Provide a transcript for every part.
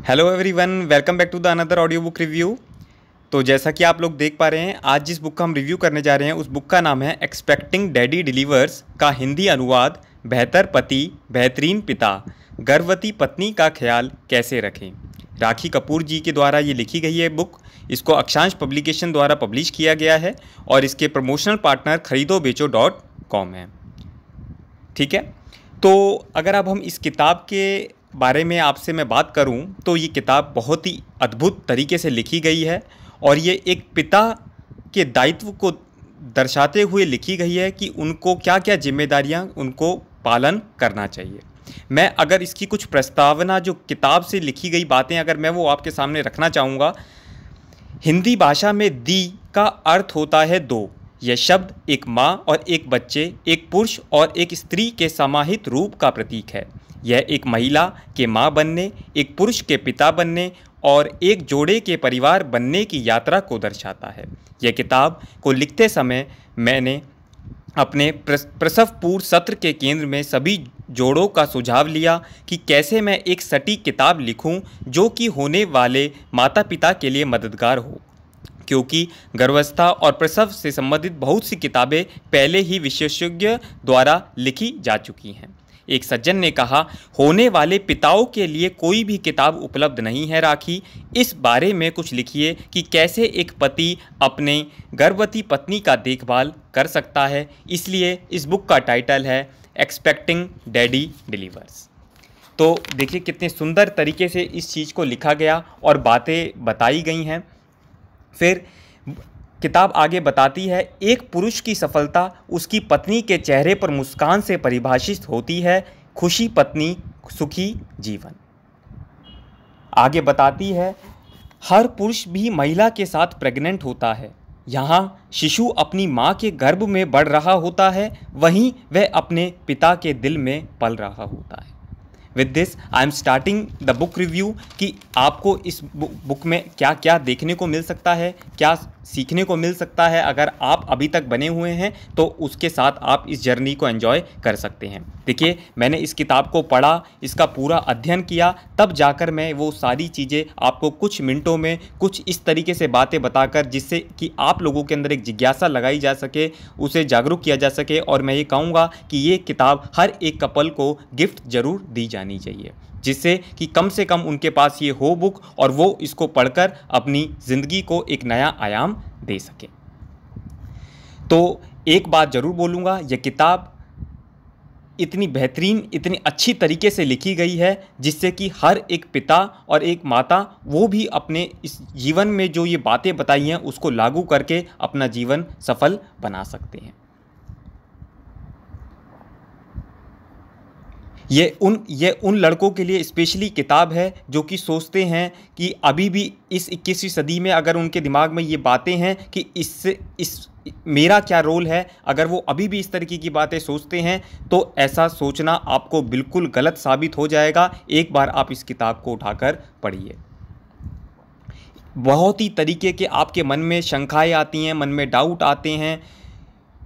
Hello everyone, welcome back to the another audio book review. तो जैसा कि आप लोग देख पा रहे हैं, आज जिस बुक का हम रिव्यू करने जा रहे हैं उस बुक का नाम है एक्सपेक्टिंग डैडी डिलीवर्स का हिंदी अनुवाद बेहतर पति बेहतरीन पिता, गर्भवती पत्नी का ख्याल कैसे रखें। राखी कपूर जी के द्वारा ये लिखी गई है बुक। इसको अक्षांश पब्लिकेशन द्वारा पब्लिश किया गया है और इसके प्रमोशनल पार्टनर खरीदोबेचो.com है। ठीक है, तो अगर अब हम इस किताब के बारे में आपसे मैं बात करूं तो ये किताब बहुत ही अद्भुत तरीके से लिखी गई है और ये एक पिता के दायित्व को दर्शाते हुए लिखी गई है कि उनको क्या क्या जिम्मेदारियां उनको पालन करना चाहिए। मैं अगर इसकी कुछ प्रस्तावना जो किताब से लिखी गई बातें अगर मैं वो आपके सामने रखना चाहूँगा। हिंदी भाषा में दी का अर्थ होता है दो। यह शब्द एक माँ और एक बच्चे, एक पुरुष और एक स्त्री के समाहित रूप का प्रतीक है। यह एक महिला के माँ बनने, एक पुरुष के पिता बनने और एक जोड़े के परिवार बनने की यात्रा को दर्शाता है। यह किताब को लिखते समय मैंने अपने प्रसव पूर्व सत्र के केंद्र में सभी जोड़ों का सुझाव लिया कि कैसे मैं एक सटीक किताब लिखूं जो कि होने वाले माता पिता के लिए मददगार हो, क्योंकि गर्भावस्था और प्रसव से संबंधित बहुत सी किताबें पहले ही विशेषज्ञ द्वारा लिखी जा चुकी हैं। एक सज्जन ने कहा, होने वाले पिताओं के लिए कोई भी किताब उपलब्ध नहीं है राखी। इस बारे में कुछ लिखिए कि कैसे एक पति अपने गर्भवती पत्नी का देखभाल कर सकता है। इसलिए इस बुक का टाइटल है एक्सपेक्टिंग डैडी डिलीवर्स। तो देखिए कितने सुंदर तरीके से इस चीज़ को लिखा गया और बातें बताई गई हैं। फिर किताब आगे बताती है, एक पुरुष की सफलता उसकी पत्नी के चेहरे पर मुस्कान से परिभाषित होती है। खुशी पत्नी, सुखी जीवन। आगे बताती है, हर पुरुष भी महिला के साथ प्रेग्नेंट होता है। यहाँ शिशु अपनी माँ के गर्भ में बढ़ रहा होता है, वहीं वह अपने पिता के दिल में पल रहा होता है। With this I am starting the book review कि आपको इस बुक में क्या क्या देखने को मिल सकता है, क्या सीखने को मिल सकता है। अगर आप अभी तक बने हुए हैं तो उसके साथ आप इस जर्नी को एंजॉय कर सकते हैं। देखिए, मैंने इस किताब को पढ़ा, इसका पूरा अध्ययन किया, तब जाकर मैं वो सारी चीज़ें आपको कुछ मिनटों में कुछ इस तरीके से बातें बताकर, जिससे कि आप लोगों के अंदर एक जिज्ञासा लगाई जा सके, उसे जागरूक किया जा सके। और मैं ये कहूँगा कि ये किताब हर एक कपल को गिफ्ट ज़रूर दी जानी चाहिए, जिससे कि कम से कम उनके पास ये हो बुक और वो इसको पढ़कर अपनी ज़िंदगी को एक नया आयाम दे सके। तो एक बात ज़रूर बोलूँगा, यह किताब इतनी बेहतरीन, इतनी अच्छी तरीके से लिखी गई है जिससे कि हर एक पिता और एक माता वो भी अपने इस जीवन में जो ये बातें बताई हैं उसको लागू करके अपना जीवन सफल बना सकते हैं। ये उन लड़कों के लिए स्पेशली किताब है जो कि सोचते हैं कि अभी भी इस 21वीं सदी में अगर उनके दिमाग में ये बातें हैं कि मेरा क्या रोल है, अगर वो अभी भी इस तरीके की बातें सोचते हैं तो ऐसा सोचना आपको बिल्कुल गलत साबित हो जाएगा। एक बार आप इस किताब को उठाकर पढ़िए। बहुत ही तरीके के आपके मन में शंकाएँ आती हैं, मन में डाउट आते हैं,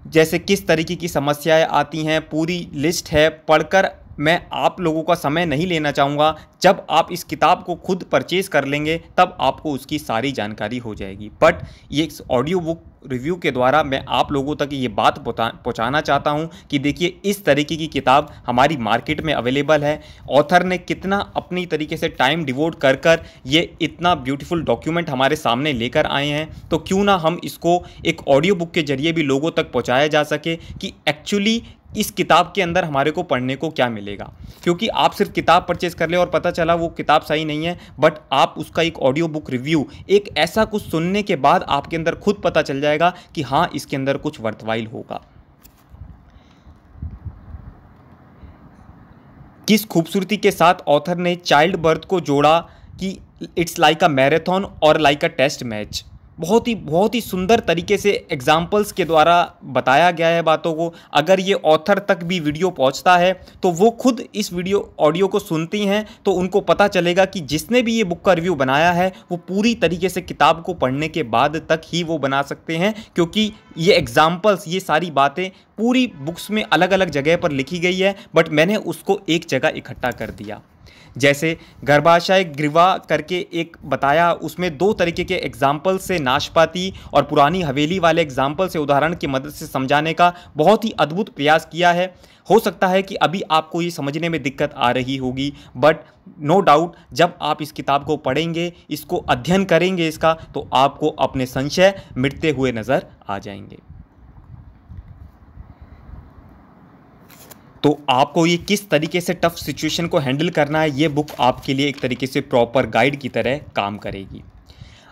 जैसे किस तरीके की समस्याएं आती हैं, पूरी लिस्ट है। पढ़कर मैं आप लोगों का समय नहीं लेना चाहूँगा। जब आप इस किताब को खुद परचेज़ कर लेंगे तब आपको उसकी सारी जानकारी हो जाएगी। बट ये ऑडियो बुक रिव्यू के द्वारा मैं आप लोगों तक ये बात पहुँचाना चाहता हूँ कि देखिए, इस तरीके की किताब हमारी मार्केट में अवेलेबल है। ऑथर ने कितना अपनी तरीके से टाइम डिवोट कर ये इतना ब्यूटीफुल डॉक्यूमेंट हमारे सामने लेकर आए हैं, तो क्यों ना हम इसको एक ऑडियो बुक के जरिए भी लोगों तक पहुँचाया जा सके कि एक्चुअली इस किताब के अंदर हमारे को पढ़ने को क्या मिलेगा। क्योंकि आप सिर्फ किताब परचेज़ कर ले और पता चला वो किताब सही नहीं है, बट आप उसका एक ऑडियो बुक रिव्यू, एक ऐसा कुछ सुनने के बाद आपके अंदर खुद पता चल जाएगा कि हाँ, इसके अंदर कुछ वर्थवाइल होगा। किस खूबसूरती के साथ ऑथर ने चाइल्ड बर्थ को जोड़ा कि इट्स लाइक अ मैराथन और लाइक अ टेस्ट मैच। बहुत ही सुंदर तरीके से एग्जाम्पल्स के द्वारा बताया गया है बातों को। अगर ये ऑथर तक भी वीडियो पहुंचता है तो वो खुद इस ऑडियो को सुनती हैं तो उनको पता चलेगा कि जिसने भी ये बुक का रिव्यू बनाया है वो पूरी तरीके से किताब को पढ़ने के बाद तक ही वो बना सकते हैं, क्योंकि ये एग्जाम्पल्स, ये सारी बातें पूरी बुक्स में अलग अलग जगह पर लिखी गई है, बट मैंने उसको एक जगह इकट्ठा कर दिया। जैसे गर्भाशय ग्रीवा करके एक बताया, उसमें 2 तरीके के एग्जाम्पल से नाशपाती और पुरानी हवेली वाले एग्जाम्पल से उदाहरण की मदद से समझाने का बहुत ही अद्भुत प्रयास किया है। हो सकता है कि अभी आपको ये समझने में दिक्कत आ रही होगी, बट नो डाउट जब आप इस किताब को पढ़ेंगे, इसको अध्ययन करेंगे इसका, तो आपको अपने संशय मिटते हुए नजर आ जाएंगे। तो आपको ये किस तरीके से टफ सिचुएशन को हैंडल करना है, ये बुक आपके लिए एक तरीके से प्रॉपर गाइड की तरह काम करेगी।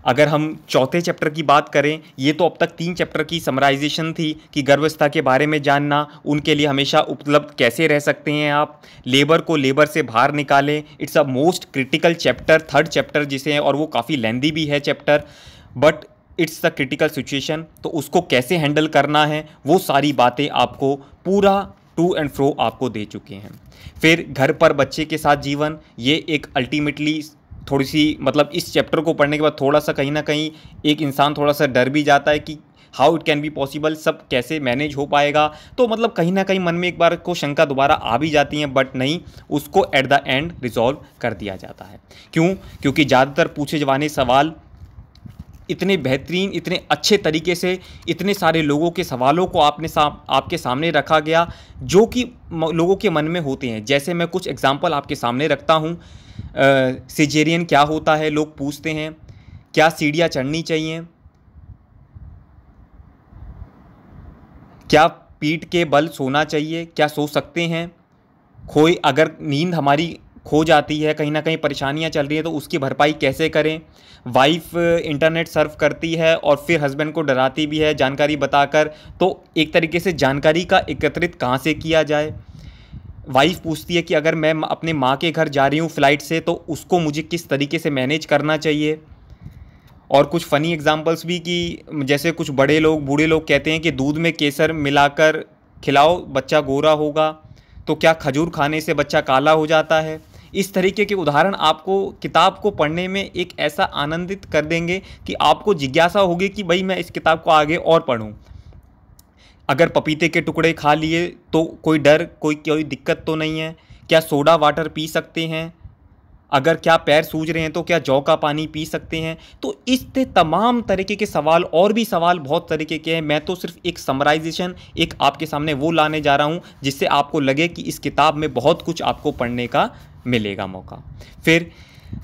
अगर हम चौथे चैप्टर की बात करें, ये तो अब तक 3 चैप्टर की समराइजेशन थी कि गर्भावस्था के बारे में जानना, उनके लिए हमेशा उपलब्ध कैसे रह सकते हैं आप, लेबर को लेबर से बाहर निकालें। It's a most critical chapter, 3rd chapter जिसे है, और वो काफ़ी लेंदी भी है chapter, but it's the critical situation. तो उसको कैसे हैंडल करना है, वो सारी बातें आपको पूरा टू एंड फ्रो आपको दे चुके हैं। फिर घर पर बच्चे के साथ जीवन, ये एक अल्टीमेटली थोड़ी सी मतलब इस चैप्टर को पढ़ने के बाद थोड़ा सा कहीं ना कहीं एक इंसान थोड़ा सा डर भी जाता है कि how it can be possible, सब कैसे मैनेज हो पाएगा। तो मतलब कहीं ना कहीं मन में एक बार को शंका दोबारा आ भी जाती हैं, बट नहीं, उसको एट द एंड रिजॉल्व कर दिया जाता है। क्यों? क्योंकि ज़्यादातर पूछे जाने सवाल इतने बेहतरीन, इतने अच्छे तरीके से, इतने सारे लोगों के सवालों को आपके सामने रखा गया जो कि लोगों के मन में होते हैं। जैसे मैं कुछ एग्जांपल आपके सामने रखता हूँ। सिजेरियन क्या होता है, लोग पूछते हैं। क्या सीढ़ियाँ चढ़नी चाहिए? क्या पीठ के बल सोना चाहिए? क्या सो सकते हैं? अगर नींद हमारी खो जाती है, कहीं ना कहीं परेशानियां चल रही हैं, तो उसकी भरपाई कैसे करें? वाइफ इंटरनेट सर्फ करती है और फिर हस्बैंड को डराती भी है जानकारी बताकर, तो एक तरीके से जानकारी का एकत्रित कहाँ से किया जाए? वाइफ पूछती है कि अगर मैं अपने माँ के घर जा रही हूँ फ़्लाइट से, तो उसको मुझे किस तरीके से मैनेज करना चाहिए? और कुछ फ़नी एग्जांपल्स भी कि जैसे कुछ बड़े लोग, बूढ़े लोग कहते हैं कि दूध में केसर मिलाकर खिलाओ, बच्चा गोरा होगा। तो क्या खजूर खाने से बच्चा काला हो जाता है? इस तरीके के उदाहरण आपको किताब को पढ़ने में एक ऐसा आनंदित कर देंगे कि आपको जिज्ञासा होगी कि भाई मैं इस किताब को आगे और पढूं। अगर पपीते के टुकड़े खा लिए तो कोई डर, कोई दिक्कत तो नहीं है? क्या सोडा वाटर पी सकते हैं? अगर क्या पैर सूज रहे हैं तो क्या जौ का पानी पी सकते हैं? तो इस तमाम तरीके के सवाल, और भी सवाल बहुत तरीके के हैं। मैं तो सिर्फ एक समराइजेशन, एक आपके सामने वो लाने जा रहा हूँ जिससे आपको लगे कि इस किताब में बहुत कुछ आपको पढ़ने का मिलेगा मौका। फिर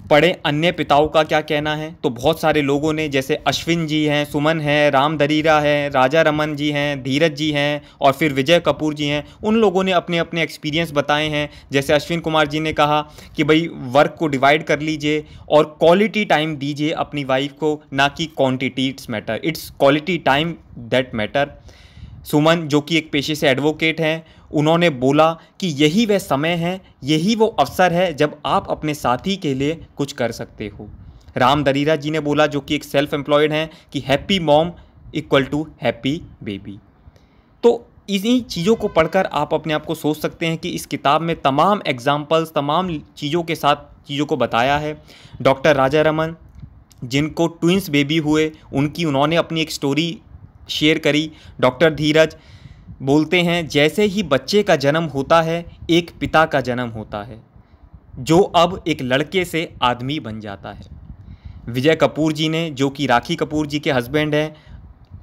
पढ़े अन्य पिताओं का क्या कहना है। तो बहुत सारे लोगों ने, जैसे अश्विन जी हैं, सुमन है, राम दरीरा है, राजा रमन जी हैं, धीरज जी हैं, और फिर विजय कपूर जी हैं, उन लोगों ने अपने अपने एक्सपीरियंस बताए हैं। जैसे अश्विन कुमार जी ने कहा कि भाई वर्क को डिवाइड कर लीजिए और क्वालिटी टाइम दीजिए अपनी वाइफ को, ना कि quantity it's matter, it's quality time that matter. Suman जो कि एक पेशे से एडवोकेट हैं, उन्होंने बोला कि यही वह समय है, यही वो अवसर है जब आप अपने साथी के लिए कुछ कर सकते हो। राम दरीरा जी ने बोला, जो कि एक सेल्फ एम्प्लॉयड हैं, कि happy mom equal to happy baby. तो इन्हीं चीज़ों को पढ़कर आप अपने आप को सोच सकते हैं कि इस किताब में तमाम एग्जाम्पल्स, तमाम चीज़ों के साथ चीज़ों को बताया है। डॉक्टर राजा रमन, जिनको ट्विंस बेबी हुए, उन्होंने अपनी एक स्टोरी शेयर करी। डॉक्टर धीरज बोलते हैं, जैसे ही बच्चे का जन्म होता है, एक पिता का जन्म होता है, जो अब एक लड़के से आदमी बन जाता है। विजय कपूर जी ने, जो कि राखी कपूर जी के हस्बैंड हैं,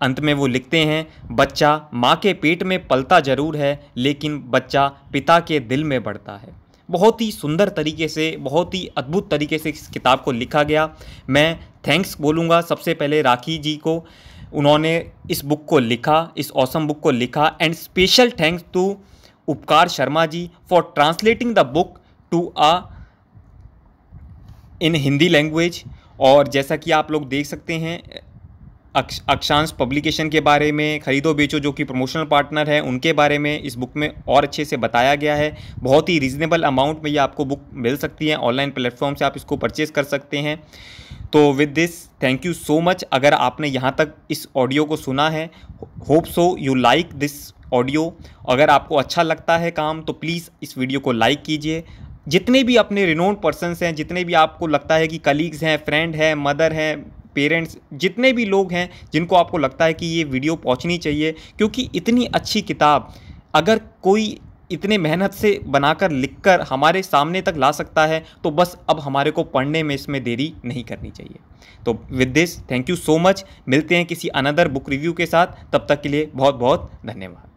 अंत में वो लिखते हैं, बच्चा माँ के पेट में पलता ज़रूर है, लेकिन बच्चा पिता के दिल में बढ़ता है। बहुत ही सुंदर तरीके से, बहुत ही अद्भुत तरीके से इस किताब को लिखा गया। मैं थैंक्स बोलूँगा सबसे पहले राखी जी को, उन्होंने इस बुक को लिखा, इस ऑसम बुक को लिखा। And special thanks to Upkar Sharma ji for translating the book to in Hindi language. और जैसा कि आप लोग देख सकते हैं, अक्षांश पब्लिकेशन के बारे में, खरीदो बेचो जो कि प्रमोशनल पार्टनर है, उनके बारे में इस बुक में और अच्छे से बताया गया है। बहुत ही रीज़नेबल अमाउंट में ये आपको बुक मिल सकती है, ऑनलाइन प्लेटफॉर्म से आप इसको परचेज कर सकते हैं। तो with this thank you so much. अगर आपने यहाँ तक इस ऑडियो को सुना है, hope so you like this audio. अगर आपको अच्छा लगता है काम, तो प्लीज़ इस वीडियो को लाइक कीजिए। जितने भी अपने रिनोन्ड पर्सन्स हैं, जितने भी आपको लगता है कि कलीग्स हैं, फ्रेंड हैं, मदर हैं, पेरेंट्स, जितने भी लोग हैं जिनको आपको लगता है कि ये वीडियो पहुंचनी चाहिए, क्योंकि इतनी अच्छी किताब अगर कोई इतने मेहनत से बनाकर लिखकर हमारे सामने तक ला सकता है, तो बस अब हमारे को पढ़ने में इसमें देरी नहीं करनी चाहिए। तो with this thank you so much. मिलते हैं किसी अनदर बुक रिव्यू के साथ, तब तक के लिए बहुत बहुत धन्यवाद।